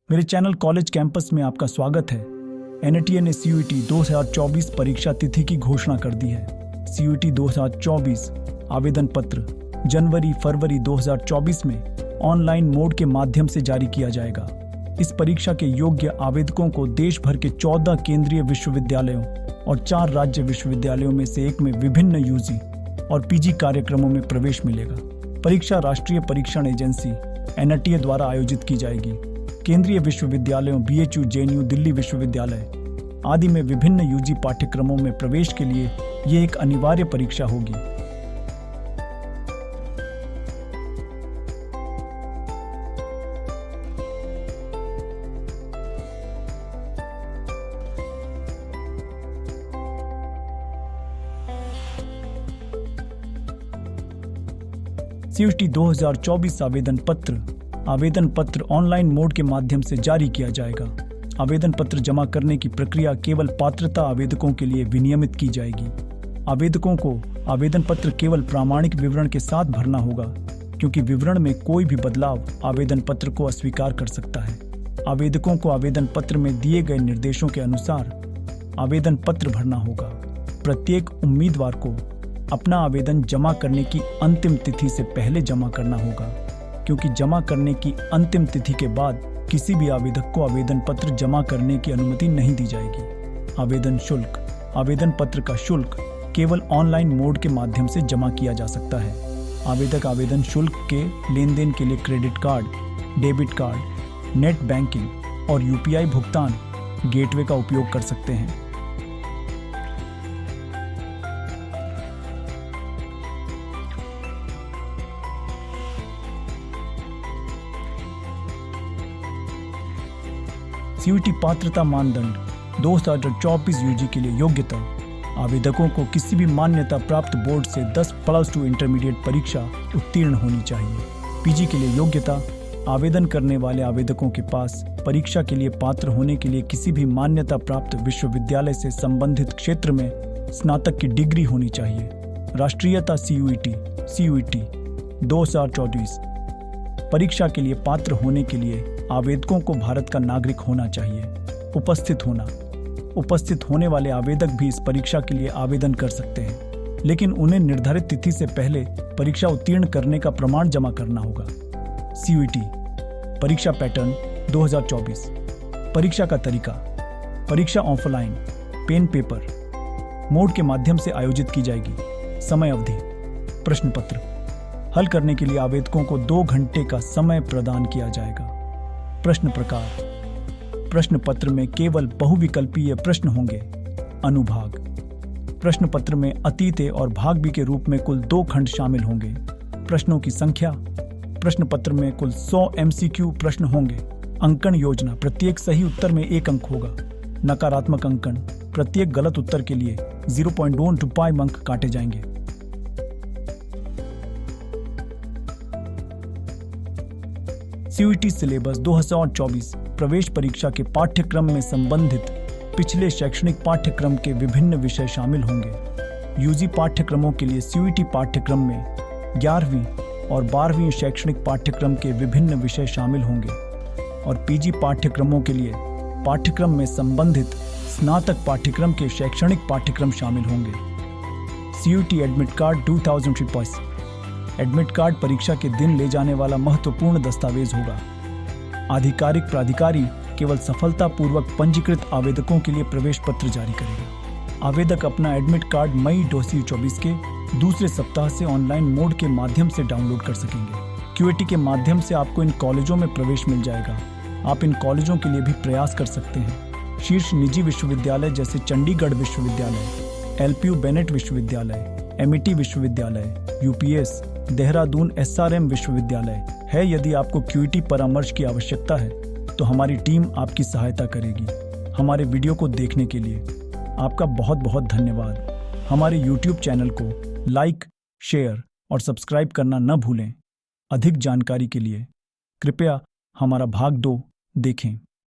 मेरे channel college campus में आपका स्वागत है। एनटीए ने सीयूईटी 2024 परीक्षा तिथि की घोषणा कर दी है। सीयूईटी 2024 आवेदन पत्र जनवरी-फरवरी 2024 में ऑनलाइन मोड के माध्यम से जारी किया जाएगा। इस परीक्षा के योग्य आवेदकों को देश भर के 14 केंद्रीय विश्वविद्यालयों और 4 राज्य विश्वविद्यालयों में से एक में विभिन्न यूजी और पीजी कार्यक्रमों में प्रवेश मिलेगा। परीक्षा राष्ट्रीय परीक्षण एजेंसी एनटीए द्वारा आयोजित की जाएगी। केंद्रीय विश्वविद्यालयों बीएचयू, जेएनयू, दिल्ली विश्वविद्यालय आदि में विभिन्न यूजी पाठ्यक्रमों में प्रवेश के लिए ये एक अनिवार्य परीक्षा होगी। सीयूईटी 2024 आवेदन पत्र ऑनलाइन मोड के माध्यम से जारी किया जाएगा। आवेदन पत्र जमा करने की प्रक्रिया केवल पात्रता आवेदकों के लिए विनियमित की जाएगी। आवेदकों को आवेदन पत्र केवल प्रामाणिक विवरण के साथ भरना होगा, क्योंकि विवरण में कोई भी बदलाव आवेदन पत्र को अस्वीकार कर सकता है। आवेदकों को आवेदन पत्र में दिए गए निर्देशों के अनुसार आवेदन पत्र भरना होगा। प्रत्येक उम्मीदवार को अपना आवेदन जमा करने की अंतिम तिथि से पहले जमा करना होगा, क्योंकि जमा करने की अंतिम तिथि के बाद किसी भी आवेदक को आवेदन पत्र जमा करने की अनुमति नहीं दी जाएगी। आवेदन पत्र का शुल्क केवल ऑनलाइन मोड के माध्यम से जमा किया जा सकता है। आवेदक आवेदन शुल्क के लेनदेन के लिए credit card, debit card, net banking और यूपीआई भुगतान गेटवे का उपयोग कर सकते हैं। सीयूईटी पात्रता मानदंड 2024 यूजी के लिए योग्यता। आवेदकों को किसी भी मान्यता प्राप्त बोर्ड से 10+2 इंटरमीडिएट परीक्षा उत्तीर्ण होनी चाहिए। पीजी के लिए योग्यता। आवेदन करने वाले आवेदकों के पास परीक्षा के लिए पात्र होने के लिए किसी भी मान्यता प्राप्त विश्वविद्यालय से संबंधित क्षेत्र में स्नातक की डिग्री होनी चाहिए। राष्ट्रीयता। सीयूईटी 2024 परीक्षा के लिए पात्र होने के लिए आवेदकों को भारत का नागरिक होना चाहिए। उपस्थित होने वाले आवेदक भी इस परीक्षा के लिए आवेदन कर सकते हैं, लेकिन उन्हें निर्धारित तिथि से पहले परीक्षा उत्तीर्ण करने का प्रमाण जमा करना होगा। सीयूईटी परीक्षा पैटर्न 2024। परीक्षा का तरीका। परीक्षा ऑफलाइन पेन पेपर मोड के माध्यम से आयोजित की जाएगी। समय अवधि। प्रश्न पत्र हल करने के लिए आवेदकों को 2 घंटे का समय प्रदान किया जाएगा। प्रश्न प्रकार। प्रश्न पत्र में केवल बहुविकल्पीय प्रश्न होंगे। अनुभाग। प्रश्न पत्र में अतीत और भाग बी के रूप में कुल 2 खंड शामिल होंगे। प्रश्नों की संख्या। प्रश्न पत्र में कुल 100 एमसीक्यू प्रश्न होंगे। अंकन योजना। प्रत्येक सही उत्तर में 1 अंक होगा। नकारात्मक अंकन। प्रत्येक गलत उत्तर के लिए 0.25 अंक काटे जाएंगे। सीयूईटी सिलेबस 2024 प्रवेश परीक्षा के पाठ्यक्रम में संबंधित पिछले शैक्षणिक पाठ्यक्रम के विभिन्न विषय शामिल होंगे। यूजी पाठ्यक्रमों के लिए सीयूईटी पाठ्यक्रम में 11वीं और 12वीं शैक्षणिक पाठ्यक्रम के विभिन्न विषय शामिल होंगे और पीजी पाठ्यक्रमों के लिए पाठ्यक्रम में संबंधित स्नातक पाठ्यक्रम के शैक्षणिक पाठ्यक्रम शामिल होंगे। CUET admit card 2023। Admit card परीक्षा के दिन ले जाने वाला महत्वपूर्ण दस्तावेज होगा। आधिकारिक प्राधिकारी केवल सफलतापूर्वक पंजीकृत आवेदकों के लिए प्रवेश पत्र जारी करेगा। आवेदक अपना एडमिट कार्ड मई 2024 के दूसरे सप्ताह से ऑनलाइन मोड के माध्यम से डाउनलोड कर सकेंगे। क्यूएटी के माध्यम से आपको इन कॉलेजों में प्रवेश मिल जाएगा। आप इन कॉलेजों के लिए भी प्रयास कर सकते हैं। शीर्ष निजी विश्वविद्यालय जैसे चंडीगढ़ विश्वविद्यालय, एलपीयू बेनेट विश्वविद्यालय, एमईटी विश्वविद्यालय, यूपीएस, देहरादून एसआरएम विश्वविद्यालय है। यदि आपको क्यूईटी परामर्श की आवश्यकता है तो हमारी टीम आपकी सहायता करेगी। हमारे वीडियो को देखने के लिए आपका बहुत बहुत धन्यवाद। हमारे YouTube चैनल को लाइक, शेयर और सब्सक्राइब करना न भूलें। अधिक जानकारी के लिए कृपया हमारा भाग 2 देखें।